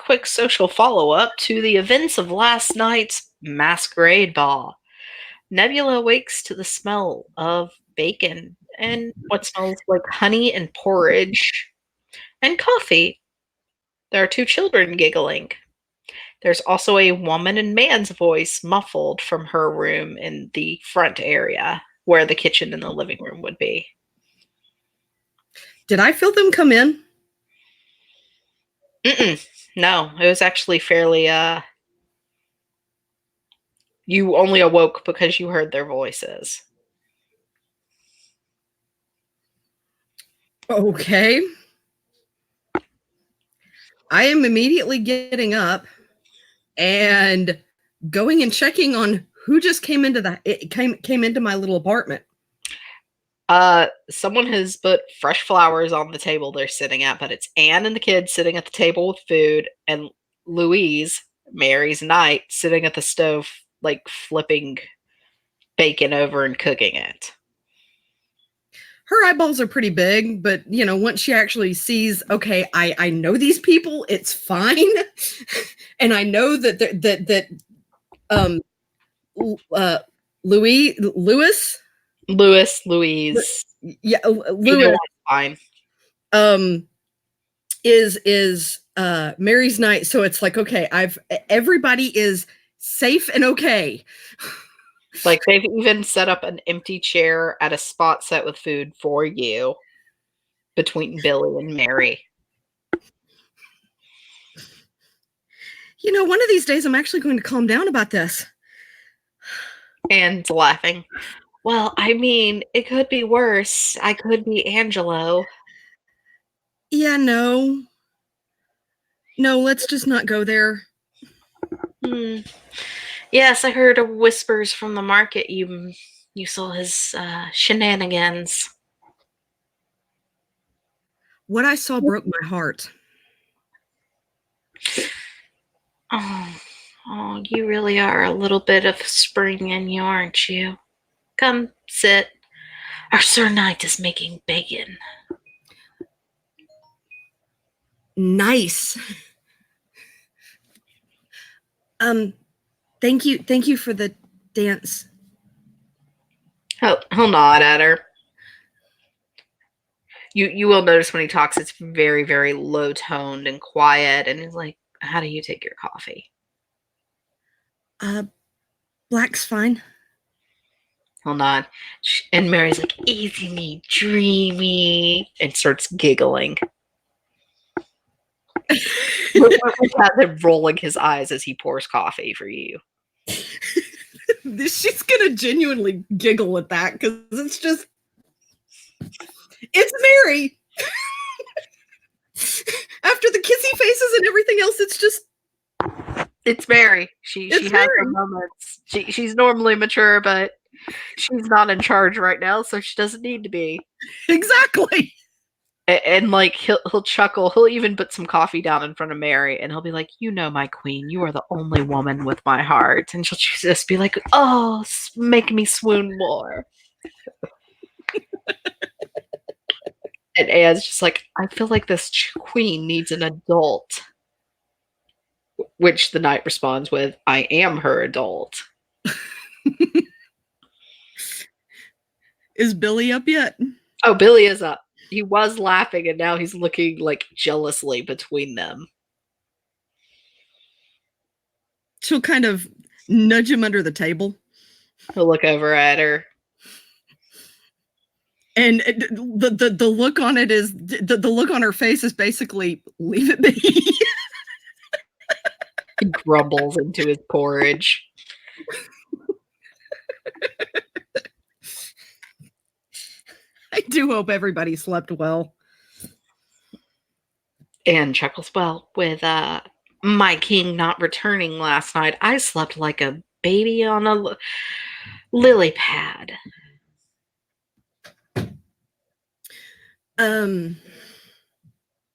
quick social follow up to the events of last night's masquerade ball. Nebula wakes to the smell of bacon and what smells like honey and porridge and coffee. There are two children giggling. There's also a woman and man's voice muffled from her room in the front area where the kitchen and the living room would be. Did I feel them come in? No, it was actually fairly, you only awoke because you heard their voices. Okay. I am immediately getting up and going and checking on who just came into my little apartment. Someone has put fresh flowers on the table they're sitting at, but it's Anne and the kids sitting at the table with food, and Louise, Mary's knight, sitting at the stove, like flipping bacon over and cooking it. Her eyeballs are pretty big, but once she actually sees, okay, I know these people, it's fine, and I know that Louise, yeah, Louis, fine. Is Mary's knight, so it's like, okay, everybody is safe and okay. Like, they've even set up an empty chair at a spot set with food for you between Billy and Mary. One of these days I'm actually going to calm down about this. And laughing. Well, I mean, it could be worse. I could be Angelo. Yeah, no, let's just not go there. Yes, I heard whispers from the market you saw his shenanigans. What I saw broke my heart. Oh, you really are a little bit of spring in you, aren't you? Come sit. Our Sir Knight is making bacon. Nice. Thank you for the dance. He'll nod at her. You will notice when he talks, it's very, very low toned and quiet, and he's like, "How do you take your coffee?" Black's fine. He'll nod, and Mary's like, "Easy me, dreamy," and starts giggling. Has him rolling his eyes as he pours coffee for you. She's gonna genuinely giggle at that because it's Mary. After the kissy faces and everything else, it's Mary. She has her moments. She's normally mature, but she's not in charge right now, so she doesn't need to be. Exactly. And like he'll chuckle. He'll even put some coffee down in front of Mary, and he'll be like, my queen, you are the only woman with my heart. And she'll just be like, oh, make me swoon more. And Anne's just like, I feel like this queen needs an adult. Which the knight responds with, I am her adult. Is Billy up yet? Oh, Billy is up. He was laughing, and now he's looking like jealously between them. She'll kind of nudge him under the table. He'll look over at her. And the look on it is the look on her face is basically, leave it be. He grumbles into his porridge. I do hope everybody slept well. And chuckles, well, with my king not returning last night, I slept like a baby on a lily pad.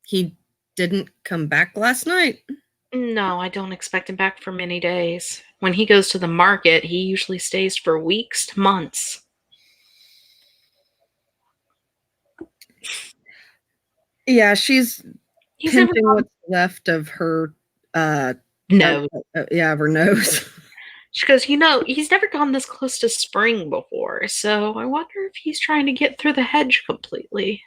He didn't come back last night? No, I don't expect him back for many days. When he goes to the market, he usually stays for weeks to months. Yeah, she's pinching what's left of her Uh, No. yeah, of her nose. She goes, he's never gone this close to spring before, so I wonder if he's trying to get through the hedge completely.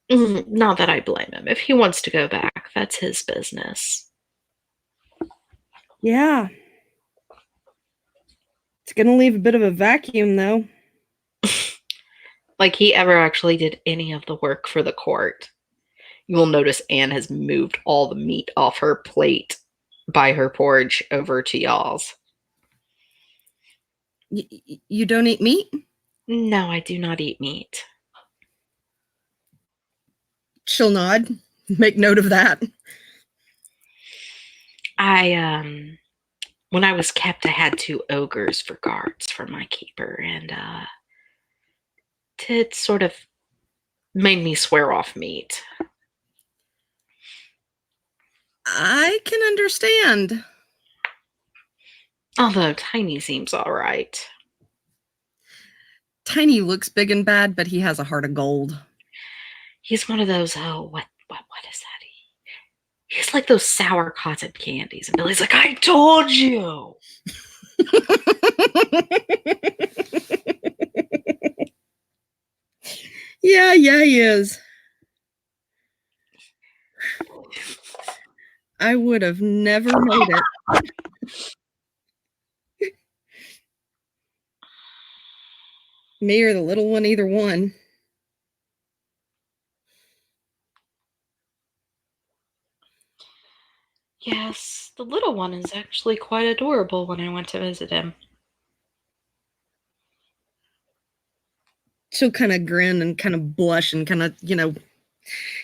Not that I blame him. If he wants to go back, that's his business. Yeah. It's going to leave a bit of a vacuum, though. Like he ever actually did any of the work for the court. You will notice Anne has moved all the meat off her plate by her porch over to y'all's. You don't eat meat? No, I do not eat meat. She'll nod. Make note of that. When I was kept, I had 2 ogres for guards for my keeper, and it sort of made me swear off meat. I can understand. Although Tiny seems all right. Tiny looks big and bad, but he has a heart of gold. He's one of those, what is that? He's like those sour cotton candies. And Billy's like, I told you. Yeah, he is. I would have never made it. Me or the little one, either one. Yes, the little one is actually quite adorable when I went to visit him. She'll kind of grin and kind of blush and kind of,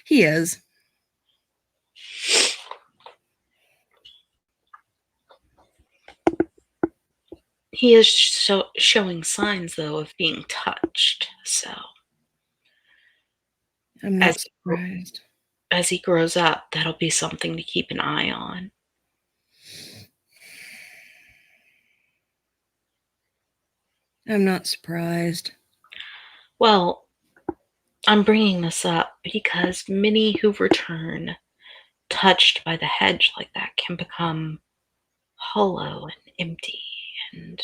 he is. He is showing signs, though, of being touched, so. I'm not surprised. As he grows up, that'll be something to keep an eye on. I'm not surprised. Well, I'm bringing this up because many who return touched by the hedge like that can become hollow and empty and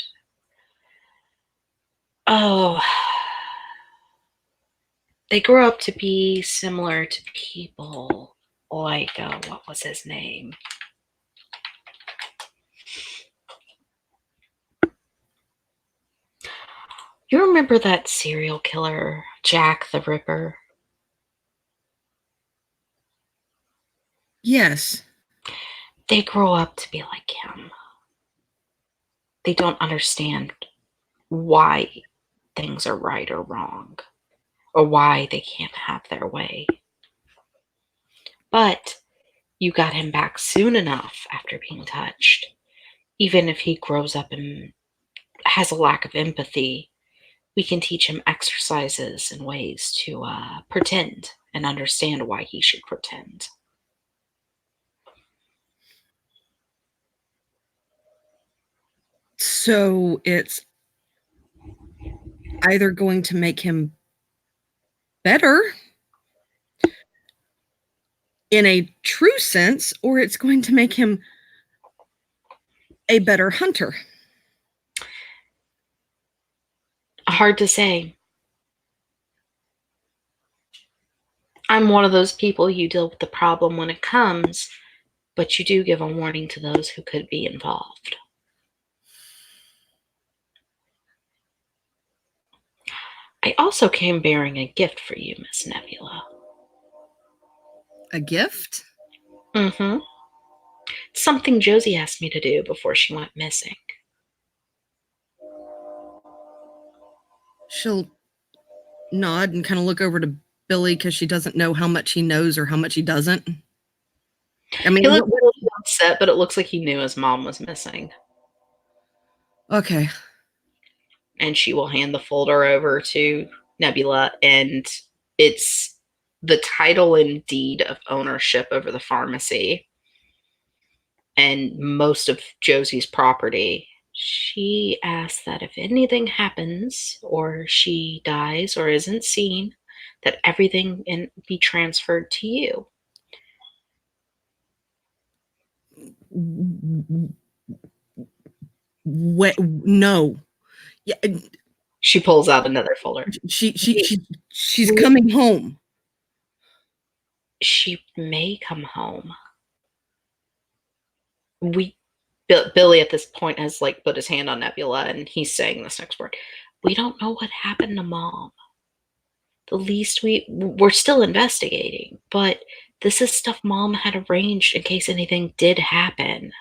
they grow up to be similar to people like what was his name? You remember that serial killer, Jack the Ripper? Yes. They grow up to be like him. They don't understand why things are right or wrong, or why they can't have their way. But you got him back soon enough after being touched. Even if he grows up and has a lack of empathy, we can teach him exercises and ways to pretend and understand why he should pretend. So it's either going to make him better in a true sense, or it's going to make him a better hunter. Hard to say. I'm one of those people, you deal with the problem when it comes, but you do give a warning to those who could be involved. I also came bearing a gift for you, Miss Nebula. A gift? Mm-hmm. Something Josie asked me to do before she went missing. She'll nod and kind of look over to Billy because she doesn't know how much he knows or how much he doesn't. I mean, he looked a little upset, but it looks like he knew his mom was missing. Okay. And she will hand the folder over to Nebula, and it's the title and deed of ownership over the pharmacy and most of Josie's property. She asks that if anything happens or she dies or isn't seen, that everything be transferred to you. No. Yeah, She pulls out another folder. she's coming home. She may come home. Billy at this point has like put his hand on Nebula, and he's saying this next word. We don't know what happened to Mom. The least we're still investigating, but this is stuff Mom had arranged in case anything did happen.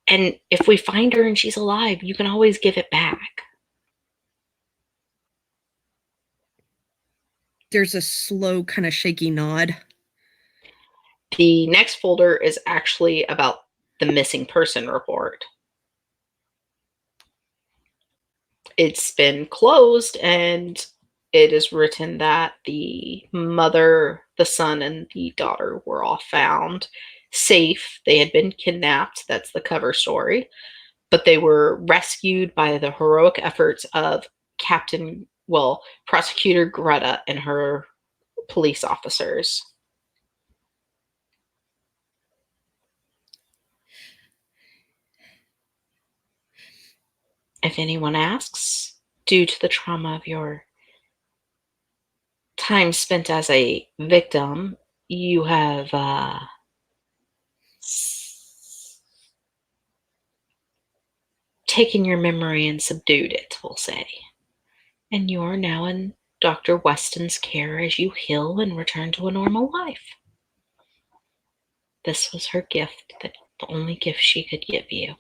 And if we find her and she's alive, you can always give it back. There's a slow, kind of shaky nod. The next folder is actually about the missing person report. It's been closed, and it is written that the mother, the son, and the daughter were all found safe. They had been kidnapped. That's the cover story. But they were rescued by the heroic efforts of Prosecutor Greta and her police officers. If anyone asks, due to the trauma of your time spent as a victim, you have taken your memory and subdued it, we'll say. And you are now in Dr. Weston's care as you heal and return to a normal life. This was her gift, the only gift she could give you.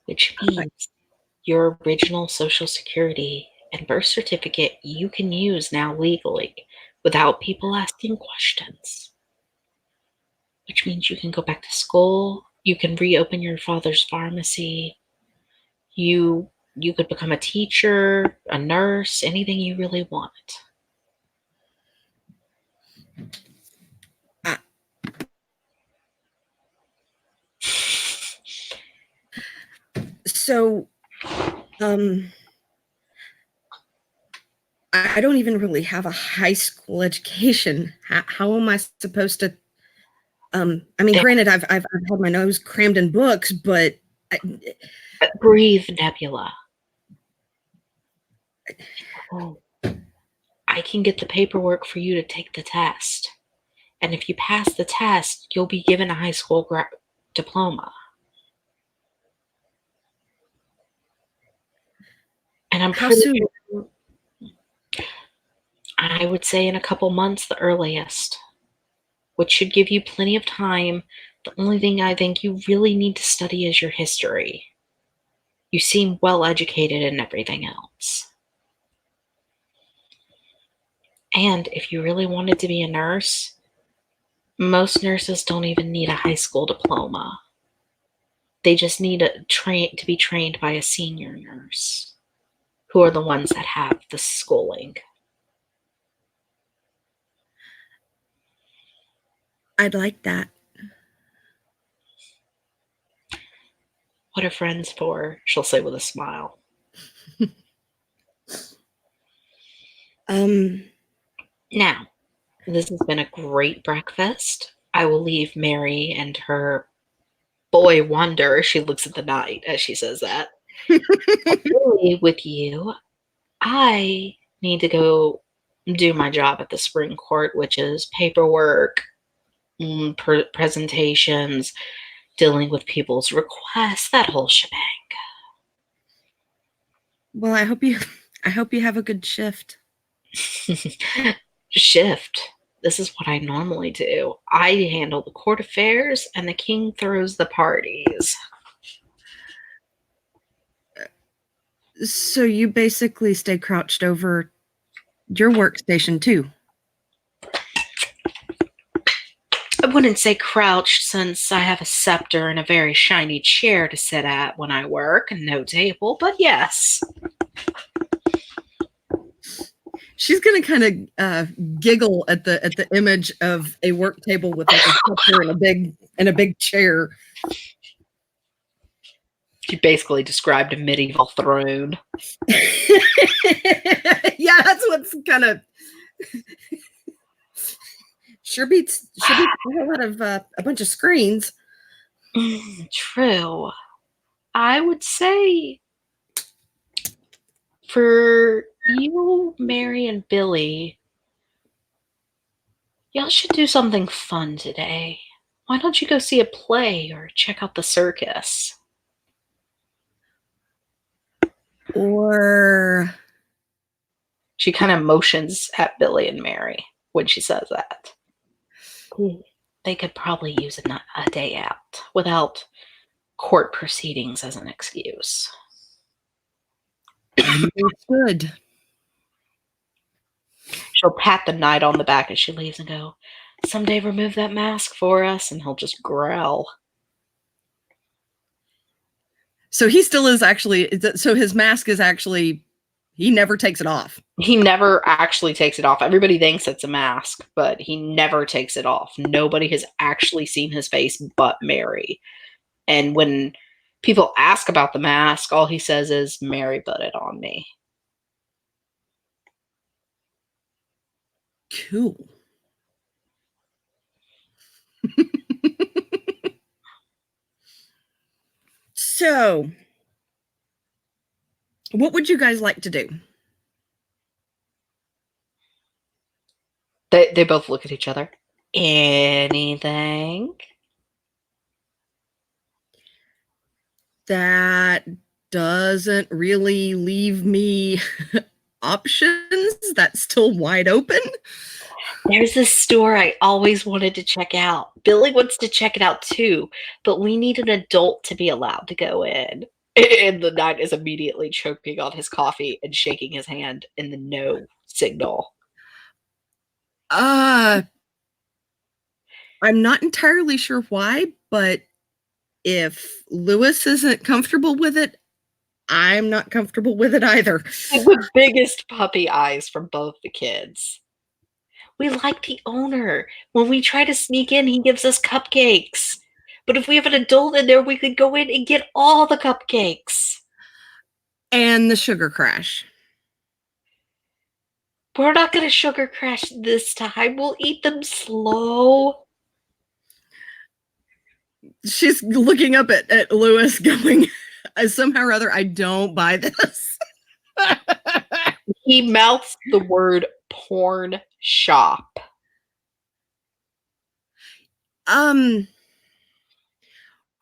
Which means your original Social Security and birth certificate you can use now legally without people asking questions. Which means you can go back to school, you can reopen your father's pharmacy, you could become a teacher, a nurse, anything you really want. So, I don't even really have a high school education. How am I supposed to? I mean, granted, I've had my nose crammed in books, but breathe, Nebula. I can get the paperwork for you to take the test. And if you pass the test, you'll be given a high school diploma. And I'm how soon? Sure, I would say in a couple months, the earliest, which should give you plenty of time. The only thing I think you really need to study is your history. You seem well educated in everything else. And if you really wanted to be a nurse, most nurses don't even need a high school diploma. They just need to be trained by a senior nurse, who are the ones that have the schooling. I'd like that. What are friends for? She'll say with a smile. Now, this has been a great breakfast. I will leave Mary and her boy Wonder. She looks at the night as she says that. Really, with you, I need to go do my job at the Spring Court, which is paperwork, presentations, dealing with people's requests, that whole shebang. Well, I hope you have a good shift. Shift. This is what I normally do. I handle the court affairs, and the king throws the parties. So you basically stay crouched over your workstation too? I wouldn't say crouched, since I have a scepter and a very shiny chair to sit at when I work and no table, but yes. she's gonna kind of giggle at the image of a work table with like a picture and a big chair. She basically described a medieval throne. Yeah, that's what's kind of sure beats a lot of a bunch of screens. True. I would say for you, Mary, and Billy, y'all should do something fun today. Why don't you go see a play or check out the circus? Or She kind of motions at Billy and Mary when she says that. They could probably use a day out without court proceedings as an excuse. good. She'll pat the knight on the back as she leaves and go, "Someday remove that mask for us," and he'll just growl. So he still is actually, so his mask is actually, he never takes it off. He never actually takes it off. Everybody thinks it's a mask, but he never takes it off. Nobody has actually seen his face but Mary. And when people ask about the mask, all he says is, "Mary put it on me." Cool. So, what would you guys like to do? They both look at each other. Anything? That doesn't really leave me options. That's still wide open. There's this store I always wanted to check out. Billy wants to check it out too, but we need an adult to be allowed to go in. And the knight is immediately choking on his coffee and shaking his hand in the no signal. I'm not entirely sure why, but if Lewis isn't comfortable with it, I'm not comfortable with it either. The biggest puppy eyes from both the kids. We like the owner. When we try to sneak in, he gives us cupcakes. But if we have an adult in there, we could go in and get all the cupcakes. And the sugar crash. We're not going to sugar crash this time. We'll eat them slow. She's looking up at Lewis going, somehow or other, I don't buy this. He mouths the word porn shop.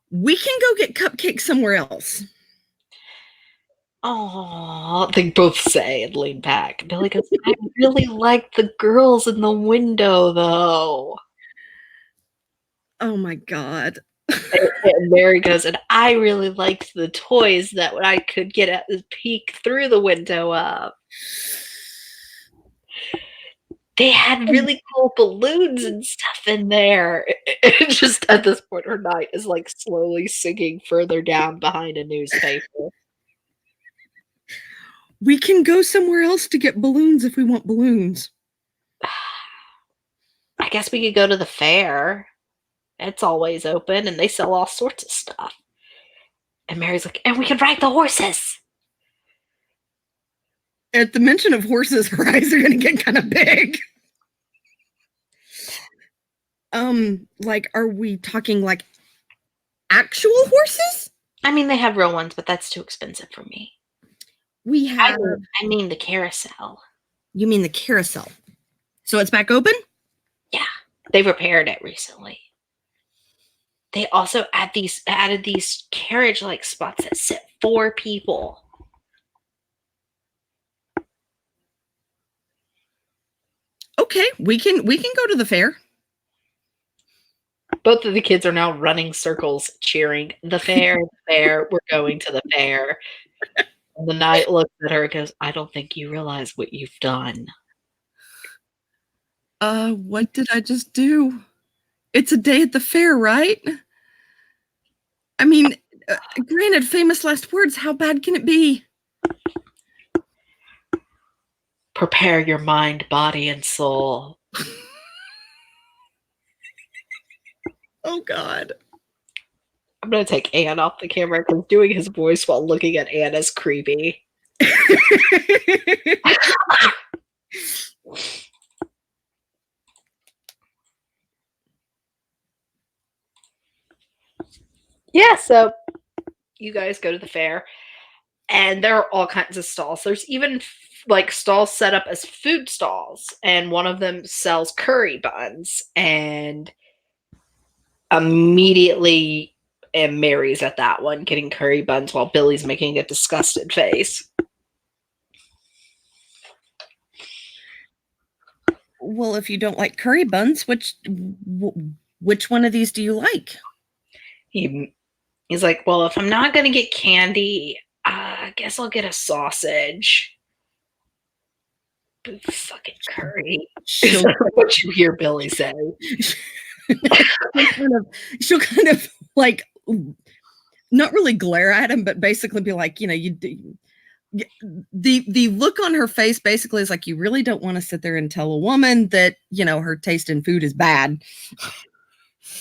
We can go get cupcakes somewhere else. Oh, they both say and lean back. Billy goes, "I really like the girls in the window, though." Oh my God. And Mary goes, "And I really liked the toys that I could get at the peek through the window of. They had really cool balloons and stuff in there." And just at this point, her knight is like slowly sinking further down behind a newspaper. We can go somewhere else to get balloons if we want balloons. I guess we could go to the fair. It's always open and they sell all sorts of stuff. And Mary's like, "And we can ride the horses." At the mention of horses, her eyes are going to get kind of big. Like, are we talking like actual horses? I mean, they have real ones, but that's too expensive for me. We have. I mean the carousel. You mean the carousel? So it's back open? Yeah, they repaired it recently. They also added these carriage-like spots that sit 4 people. Okay, we can go to the fair. Both of the kids are now running circles, cheering, "The fair, the fair, we're going to the fair." And the knight looks at her and goes, "I don't think you realize what you've done." What did I just do? It's a day at the fair, right? I mean, granted, famous last words, how bad can it be? Prepare your mind, body, and soul. Oh God. I'm going to take Anne off the camera because doing his voice while looking at Anne is creepy. Yeah, so you guys go to the fair, and there are all kinds of stalls. There's even like stalls set up as food stalls, and one of them sells curry buns, and immediately and Mary's at that one getting curry buns while Billy's making a disgusted face. Well, if you don't like curry buns, which one of these do you like? He's like, well, if I'm not gonna get candy, I guess I'll get a sausage. Fucking curry. Is that what you hear Billy say? she'll kind of like not really glare at him, but basically be like, the look on her face basically is like, you really don't want to sit there and tell a woman that, her taste in food is bad.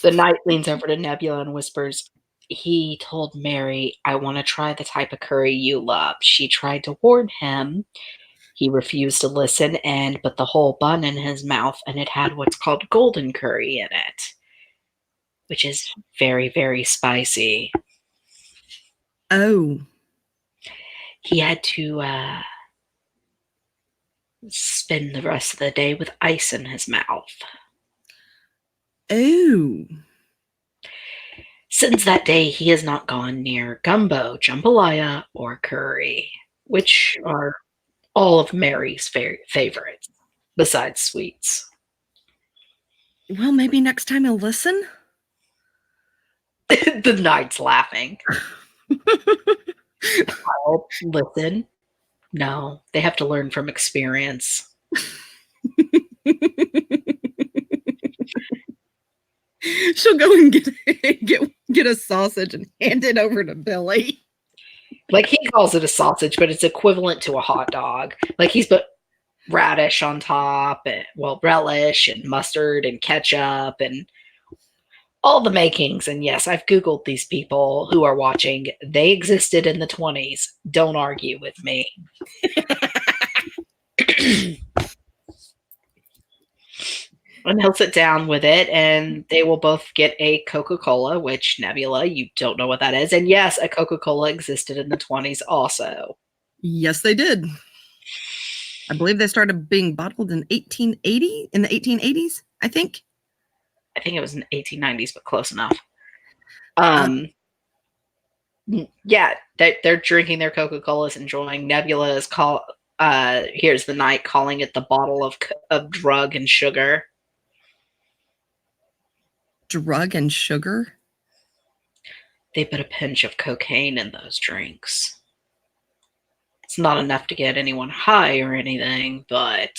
The knight leans over to Nebula and whispers, he told Mary, I want to try the type of curry you love. She tried to warn him. He refused to listen and put the whole bun in his mouth, and it had what's called golden curry in it, which is very, very spicy. Oh. He had to spend the rest of the day with ice in his mouth. Oh. Since that day, he has not gone near gumbo, jambalaya, or curry, which are all of Mary's favorites, besides sweets. Well, maybe next time he'll listen. The knight's laughing. I'll listen. No, they have to learn from experience. She'll go and get a sausage and hand it over to Billy. Like, he calls it a sausage, but it's equivalent to a hot dog. Like, he's put radish on top, and relish and mustard and ketchup and all the makings. And yes, I've Googled these people who are watching. They existed in the 20s. Don't argue with me. And he'll sit down with it, and they will both get a Coca-Cola, which, Nebula, you don't know what that is. And yes, a Coca-Cola existed in the 20s also. Yes, they did. I believe they started being bottled in 1880, in the 1880s, I think. I think it was in the 1890s, but close enough. Yeah, they're drinking their Coca-Colas, enjoying. Nebula is here's the knight calling it the bottle of drug and sugar. Drug and sugar? They put a pinch of cocaine in those drinks. It's not enough to get anyone high or anything, but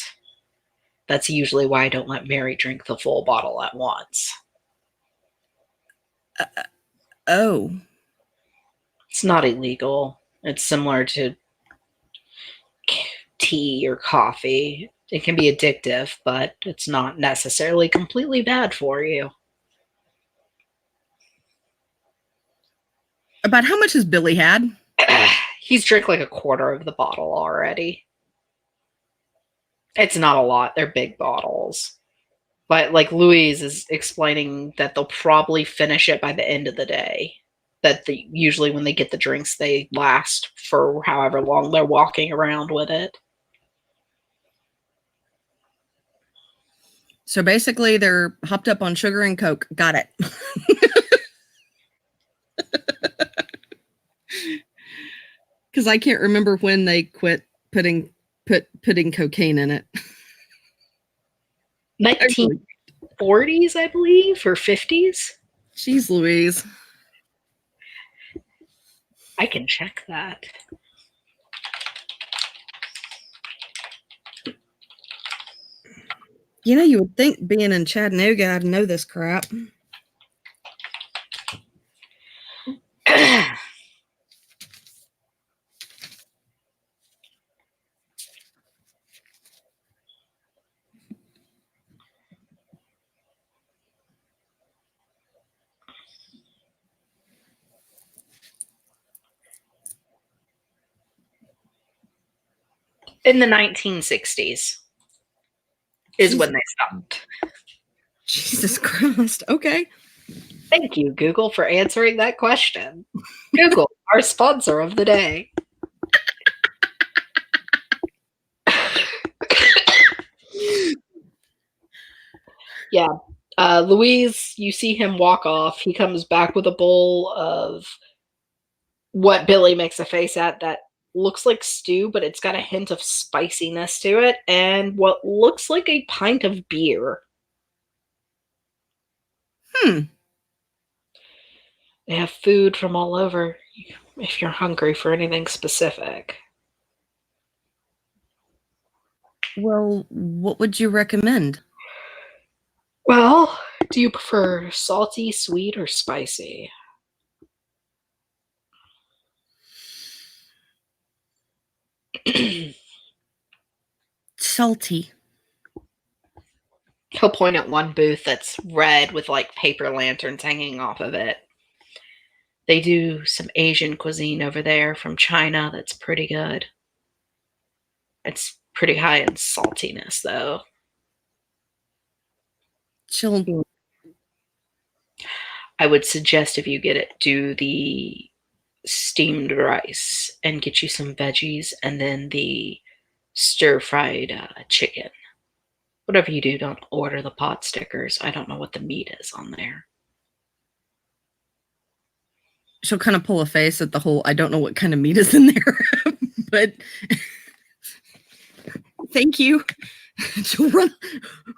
that's usually why I don't let Mary drink the full bottle at once. Oh. It's not illegal. It's similar to tea or coffee. It can be addictive, but it's not necessarily completely bad for you. About how much has Billy had? He's drank like a quarter of the bottle already. It's not a lot. They're big bottles. But like Louise is explaining that they'll probably finish it by the end of the day. That usually when they get the drinks, they last for however long they're walking around with it. So basically, they're hopped up on sugar and Coke. Got it. Because I can't remember when they quit putting cocaine in it. 1940s, I believe, or 50s. Jeez Louise. I can check that. You would think being in Chattanooga, I'd know this crap. In the 1960s is when they stopped. Jesus Christ. Okay. Thank you, Google, for answering that question. Google, our sponsor of the day. Yeah. Louise, you see him walk off. He comes back with a bowl of what Billy makes a face at that looks like stew, but it's got a hint of spiciness to it, and what looks like a pint of beer. They have food from all over if you're hungry for anything specific. Well, what would you recommend? Well, do you prefer salty, sweet, or spicy? Salty. He'll point at one booth that's red with like paper lanterns hanging off of it. They do some Asian cuisine over there from China that's pretty good. It's pretty high in saltiness, though. She'll I would suggest if you get it, do the steamed rice and get you some veggies and then the stir-fried chicken. Whatever you do, don't order the pot stickers. I don't know what the meat is on there. she'll kind of pull a face at the whole I don't know what kind of meat is in there. But thank you. She'll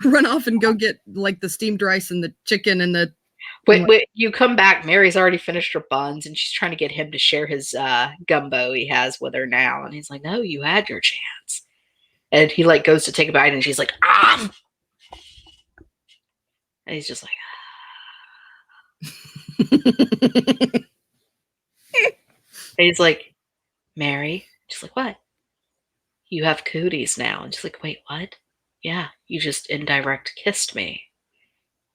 run off and go get like the steamed rice and the chicken and the Wait, you come back. Mary's already finished her buns, and she's trying to get him to share his gumbo he has with her now. And he's like, "No, you had your chance." And he like goes to take a bite, and she's like, "Ah!" And he's just like, and he's like, "Mary," she's like, "What? You have cooties now?" And she's like, "Wait, what? Yeah, you just indirect kissed me."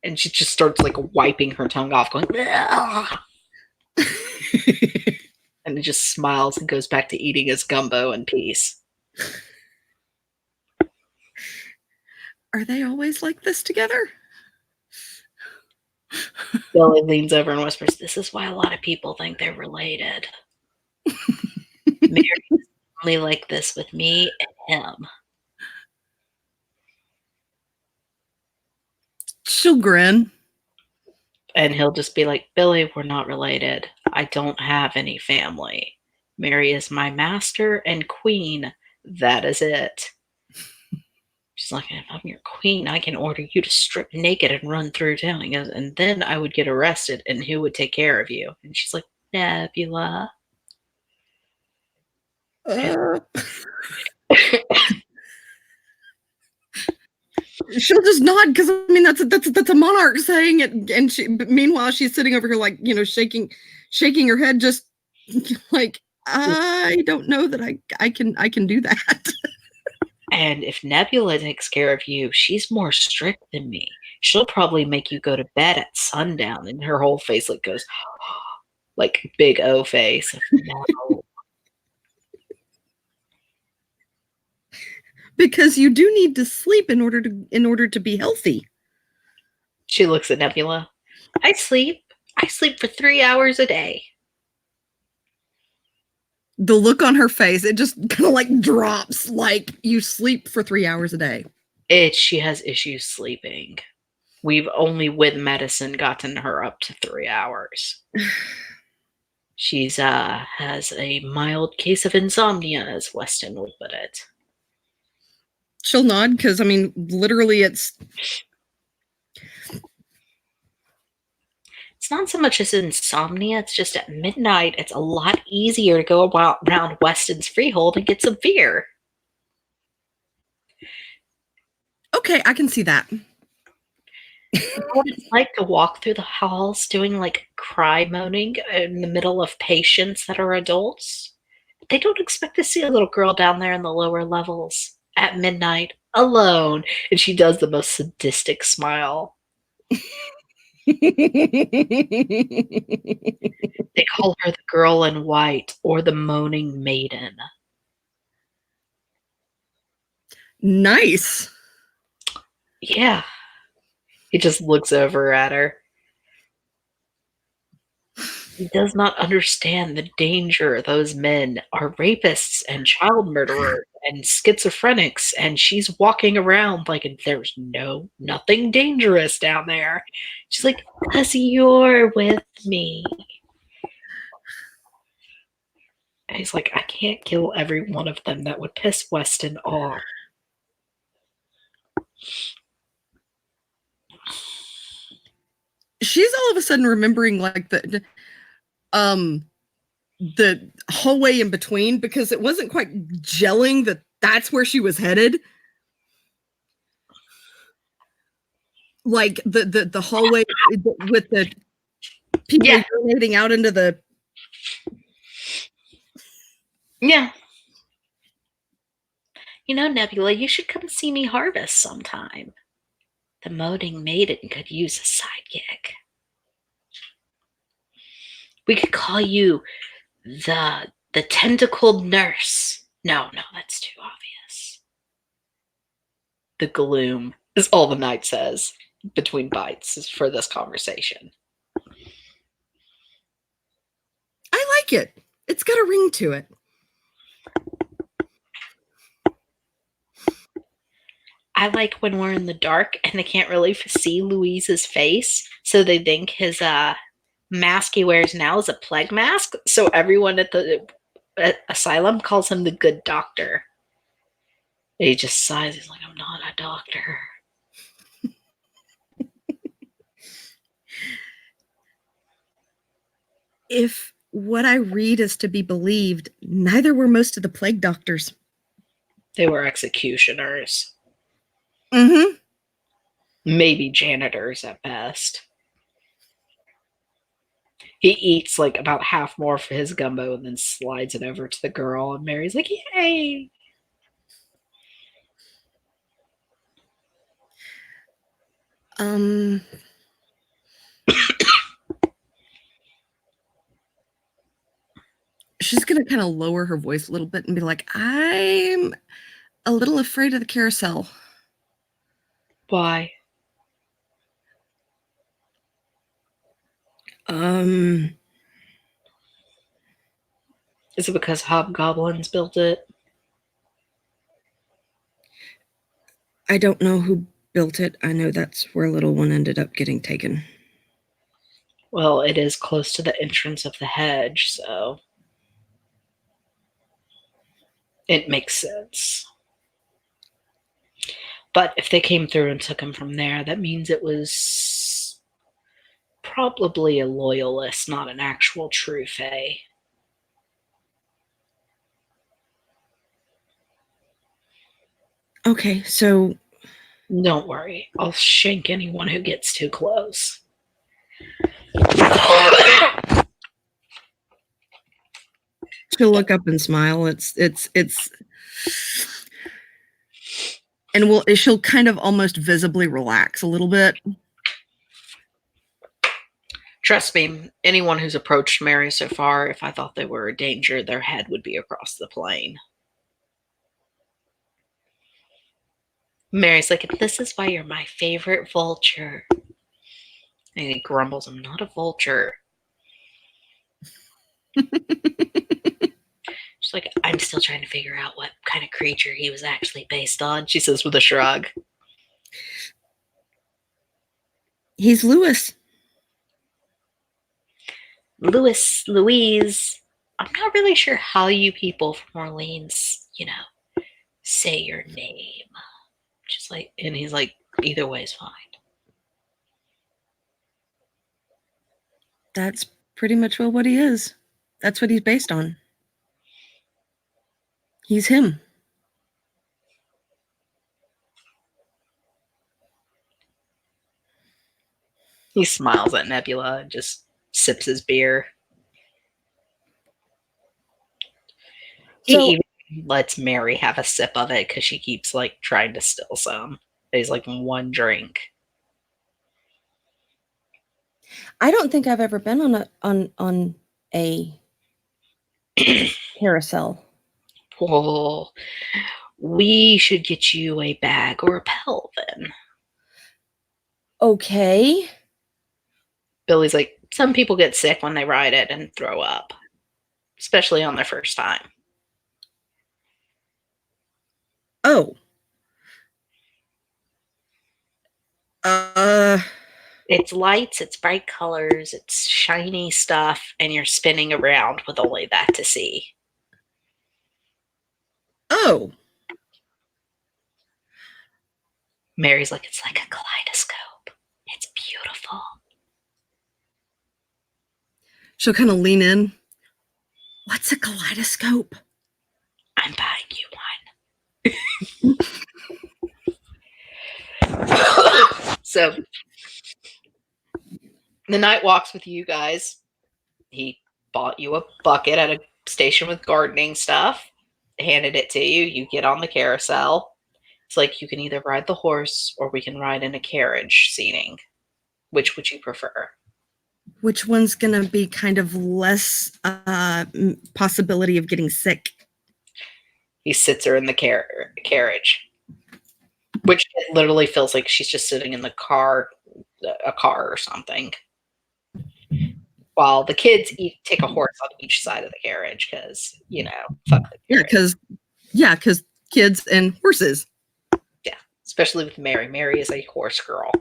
And she just starts like wiping her tongue off, going, "Ugh." And he just smiles and goes back to eating his gumbo in peace. Are they always like this together? Billy leans over and whispers, "This is why a lot of people think they're related. Mary's only like this with me and him." She'll grin. And he'll just be like, "Billy, we're not related. I don't have any family. Mary is my master and queen. That is it." She's like, "If I'm your queen, I can order you to strip naked and run through town." He goes, "And then I would get arrested, and who would take care of you?" And she's like, "Nebula." She'll just nod because I mean that's a monarch saying it, and meanwhile she's sitting over here like shaking her head, just like I don't know that I can do that. And if Nebula takes care of you, she's more strict than me. She'll probably make you go to bed at sundown. And her whole face like goes like big O face. No. Because you do need to sleep in order to be healthy. She looks at Nebula. I sleep for 3 hours a day. The look on her face, it just kind of like drops, like you sleep for 3 hours a day. She has issues sleeping. We've only with medicine gotten her up to 3 hours. She's has a mild case of insomnia, as Weston would put it. She'll nod because I mean literally it's not so much as insomnia, it's just at midnight, it's a lot easier to go around Weston's freehold and get some beer. Okay, I can see that. You know what it's like to walk through the halls doing like cry moaning in the middle of patients that are adults? They don't expect to see a little girl down there in the lower levels at midnight alone. And she does the most sadistic smile. They call her the girl in white or the moaning maiden. Nice. Yeah. He just looks over at her. He does not understand the danger those men are rapists and child murderers and schizophrenics, and she's walking around like there's nothing dangerous down there. She's like, "'Cause you're with me." And he's like, "I can't kill every one of them. That would piss Weston off." She's all of a sudden remembering like the hallway in between, because it wasn't quite gelling that that's where she was headed. Like the hallway with the people urinating out into the. Yeah. You know, Nebula, you should come see me harvest sometime. The moaning maiden could use a side gig. We could call you the tentacled nurse. No, that's too obvious. The gloom is all the knight says between bites for this conversation. I like it. It's got a ring to it. I like when we're in the dark and they can't really see Louise's face, so they think his mask he wears now is a plague mask. So everyone at the asylum calls him the good doctor. And he just sighs. He's like, "I'm not a doctor." If what I read is to be believed, neither were most of the plague doctors. They were executioners. Mm-hmm. Maybe janitors at best. He eats like about half more for his gumbo and then slides it over to the girl, and Mary's like, "Yay!" She's gonna kind of lower her voice a little bit and be like, "I'm a little afraid of the carousel." Why? Is it because hobgoblins built it? I don't know who built it. I know that's where little one ended up getting taken. Well, it is close to the entrance of the hedge, so it makes sense. But if they came through and took him from there, that means it was probably a loyalist, not an actual true Fae. Okay, so don't worry. I'll shank anyone who gets too close. She'll look up and smile. And she'll kind of almost visibly relax a little bit. Trust me, anyone who's approached Mary so far, if I thought they were a danger, their head would be across the plane. Mary's like, "This is why you're my favorite vulture." And he grumbles, "I'm not a vulture." She's like, "I'm still trying to figure out what kind of creature he was actually based on," she says with a shrug. He's Louis. Louise. I'm not really sure how you people from Orleans, say your name. Just like, and he's like, "Either way is fine." That's pretty much what he is. That's what he's based on. He's him. He smiles at Nebula and just sips his beer. He even lets Mary have a sip of it because she keeps like trying to steal some. He's like, one drink. I don't think I've ever been on a carousel. Well, We should get you a bag or a pedal then. Okay. Billy's like, some people get sick when they ride it and throw up, especially on their first time. Oh. It's lights, it's bright colors, it's shiny stuff, and you're spinning around with only that to see. Oh. Mary's like, it's like a kaleidoscope. It's beautiful. She'll kind of lean in. What's a kaleidoscope? I'm buying you one. So the night walks with you guys. He bought you a bucket at a station with gardening stuff, handed it to you. You get on the carousel. It's like you can either ride the horse or we can ride in a carriage seating. Which would you prefer? Which one's going to be kind of less possibility of getting sick? He sits her in the carriage, which literally feels like she's just sitting in the car, a car or something. While the kids take a horse on each side of the carriage because, fuck the carriage. Yeah, because kids and horses. Yeah, especially with Mary. Mary is a horse girl.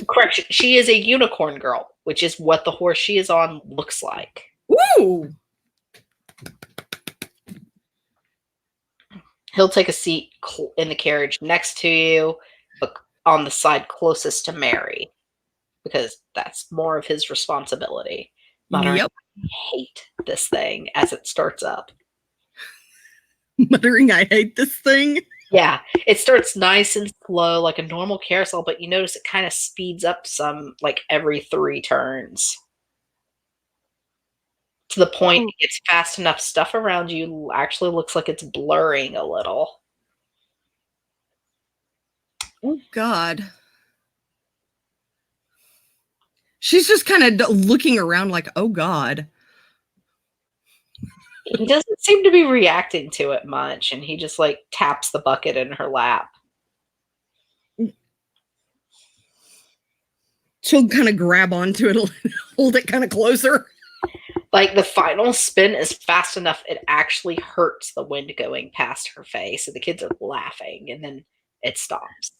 Correction, she is a unicorn girl, which is what the horse she is on looks like. Ooh! He'll take a seat in the carriage next to you, but on the side closest to Mary, because that's more of his responsibility. Muttering, Yep. I hate this thing as it starts up. Muttering, I hate this thing. Yeah, it starts nice and slow like a normal carousel, but you notice it kind of speeds up some like every 3 turns. To the point it gets fast enough stuff around you actually looks like it's blurring a little. Oh, God. She's just kind of looking around like, oh, God. He doesn't seem to be reacting to it much, and he just like taps the bucket in her lap. She'll kind of grab onto it and hold it kind of closer. Like the final spin is fast enough, it actually hurts the wind going past her face, and the kids are laughing, and then it stops.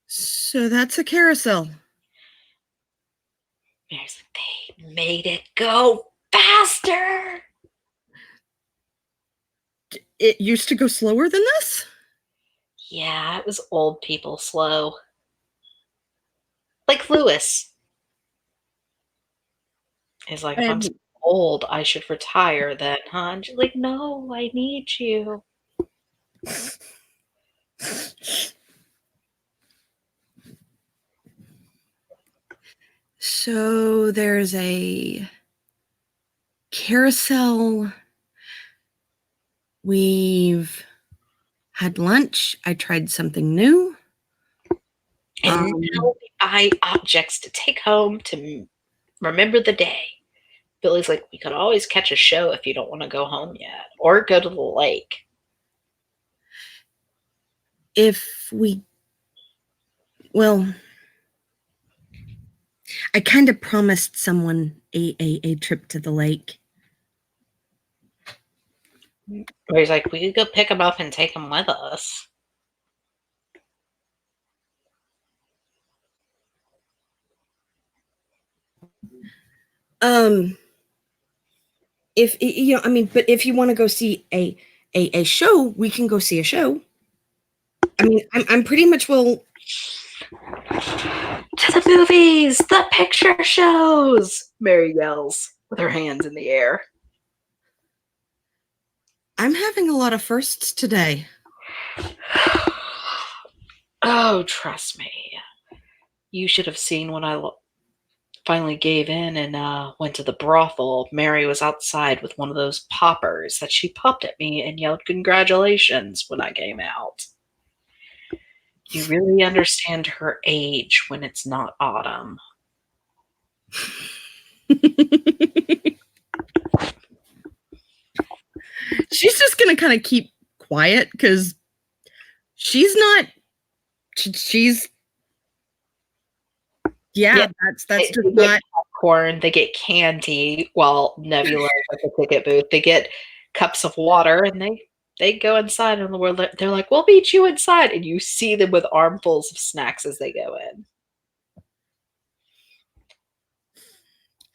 So that's a carousel. Mary's like, they made it go faster. It used to go slower than this? Yeah, it was old people slow. Like Lewis. He's like, if I'm so old, I should retire then, huh? And she's like, no, I need you. So there's a carousel. We've had lunch. I tried something new. And now we buy objects to take home to remember the day. Billy's like, we could always catch a show if you don't want to go home yet, or go to the lake. I kind of promised someone a trip to the lake. He's like, we could go pick him up and take him with us. If but if you want to go see a show, we can go see a show. I mean, I'm pretty much will. To the movies, the picture shows, Mary yells with her hands in the air. I'm having a lot of firsts today. Oh, trust me. You should have seen when I finally gave in and went to the brothel. Mary was outside with one of those poppers that she popped at me and yelled congratulations when I came out. You really understand her age when it's not autumn. She's just gonna kind of keep quiet because she's not. She's Yeah, that's they just get not. popcorn, they get candy while Nebula is at the ticket booth. They get cups of water, and they go inside, and they're like, "We'll meet you inside," and you see them with armfuls of snacks as they go in.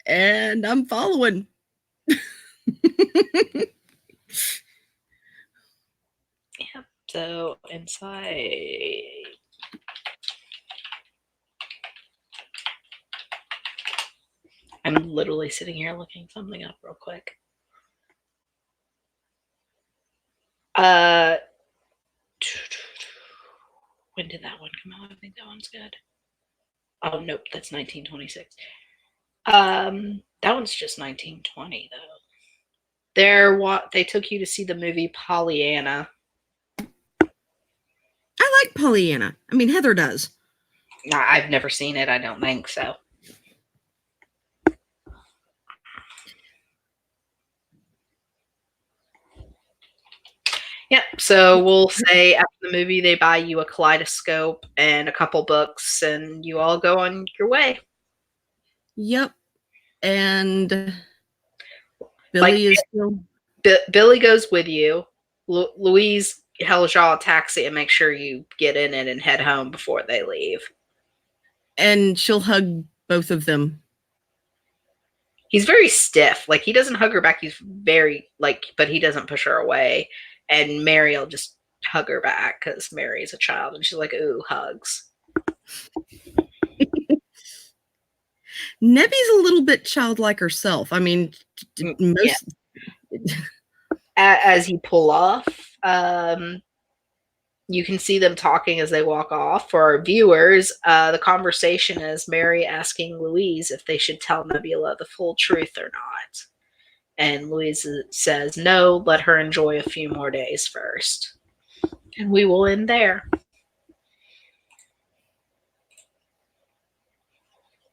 And I'm following. Yeah. So inside. I'm literally sitting here looking something up real quick. When did that one come out? I think that one's good. Oh nope, that's 1926. That one's just 1920 though. They took you to see the movie Pollyanna. I like Pollyanna. I mean, Heather does. I've never seen it. I don't think so. Yep. So we'll say after the movie, they buy you a kaleidoscope and a couple books, and you all go on your way. Yep. And Billy is still. Billy goes with you. Louise hails y'all a taxi and make sure you get in it and head home before they leave. And she'll hug both of them. He's very stiff. Like, he doesn't hug her back. He's very, but he doesn't push her away. And Mary will just hug her back because Mary is a child. And she's like, ooh, hugs. Nebby's a little bit childlike herself. I mean, most. Yeah. As you pull off, you can see them talking as they walk off. For our viewers, the conversation is Mary asking Louise if they should tell Nebula the full truth or not. And Louise says, no, let her enjoy a few more days first. And we will end there.